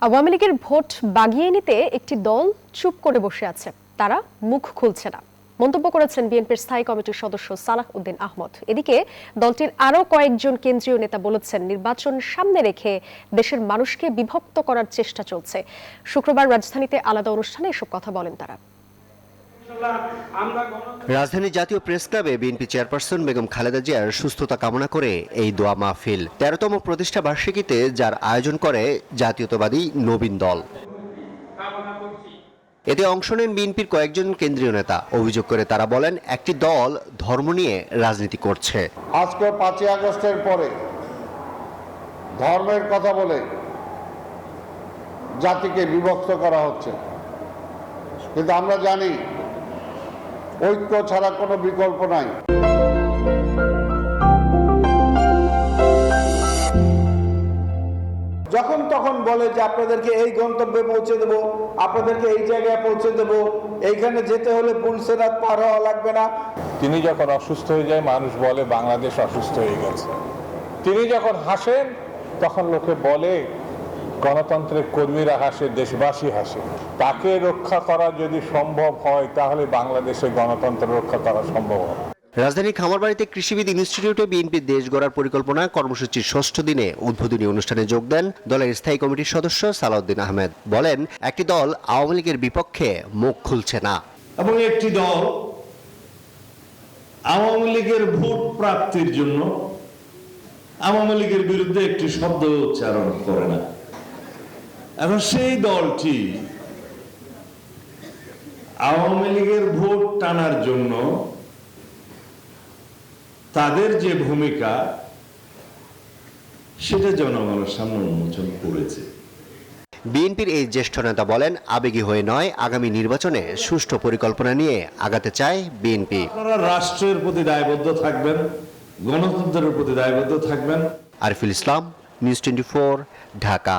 আওয়ামী লীগের ভোট বাগিয়ে নিতে একটি দল চুপ করে বসে আছে, তারা মুখ খুলছে না, মন্তব্য করেছেন বিএনপির স্থায়ী কমিটির সদস্য সালাহ উদ্দিন আহমদ। এদিকে দলটির আরও কয়েকজন কেন্দ্রীয় নেতা বলেছেন, নির্বাচন সামনে রেখে দেশের মানুষকে বিভক্ত করার চেষ্টা চলছে। শুক্রবার রাজধানীতে আলাদা অনুষ্ঠানে এসব কথা বলেন তারা। রাজধানী জাতীয় প্রেস ক্লাবে বিএনপি চেয়ারপারসন বেগম খালেদা জিয়ার সুস্থতা কামনা করে এই দোয়া মাহফিল ১৩তম প্রতিষ্ঠা বার্ষিকীতে যার আয়োজন করে জাতীয়তাবাদী নবীন দল। এতে অংশ নেন বিএনপির কয়েকজন কেন্দ্রীয় নেতা। অভিযোগ করে তারা বলেন, একটি দল ধর্ম নিয়ে রাজনীতি করছে। আজকে ৫ই আগস্টের পরে ধর্মের কথা বলে জাতিকে বিভক্ত করা হচ্ছে, কিন্তু আমরা জানি ঐক্য ছাড়া কোনো বিকল্প নাই। যখন তখন বলে যে আপনাদেরকে এই গন্তব্যে পৌঁছে দেব, আপনাদেরকে এই জায়গায় পৌঁছে দেব, এইখানে যেতে হলে পুলসেরাত পার হওয়া লাগবে না। তিনি যখন অসুস্থ হয়ে যায় মানুষ বলে বাংলাদেশ অসুস্থ হয়ে গেছে। তিনি যখন হাসেন তখন লোকে বলে গণতন্ত্রের কর্মীরা হাসে, দেশবাসী হাসে। তাকে রক্ষা করা যদি সম্ভব হয় তাহলে বাংলাদেশে গণতন্ত্র রক্ষা করা সম্ভব হবে। রাজধানীর খামারবাড়িতে কৃষিবিদ ইনস্টিটিউটে বিএনপির দেশ গড়ার পরিকল্পনা কর্মসূচির ৬ষ্ঠ দিনে উদ্বোধনী অনুষ্ঠানে যোগ দেন দলের স্থায়ী কমিটির সদস্য সালাহ উদ্দিন আহমেদ। বলেন, একটি দল আওয়ামী লীগের বিপক্ষে মুখ খুলছে না এবং একটি দল আওয়ামী লীগের ভোট প্রাপ্তির জন্য আওয়ামী লীগের বিরুদ্ধে একটি শব্দ উচ্চারণ করে না। এখন সেই দলটি আওয়ামী লীগের ভোট টানার জন্য তাদের যে ভূমিকা সেটা জনগণের সামনে উন্মোচন করেছে। বিএনপির এই জ্যেষ্ঠ নেতা বলেন, আবেগী হয়ে নয়, আগামী নির্বাচনে সুষ্ঠু পরিকল্পনা নিয়ে আগাতে চায় বিএনপি। আপনারা রাষ্ট্রের প্রতি দায়বদ্ধ থাকবেন, গণতন্ত্রের প্রতি দায়বদ্ধ থাকবেন। আরিফুল ইসলাম, নিউজ 24, ঢাকা।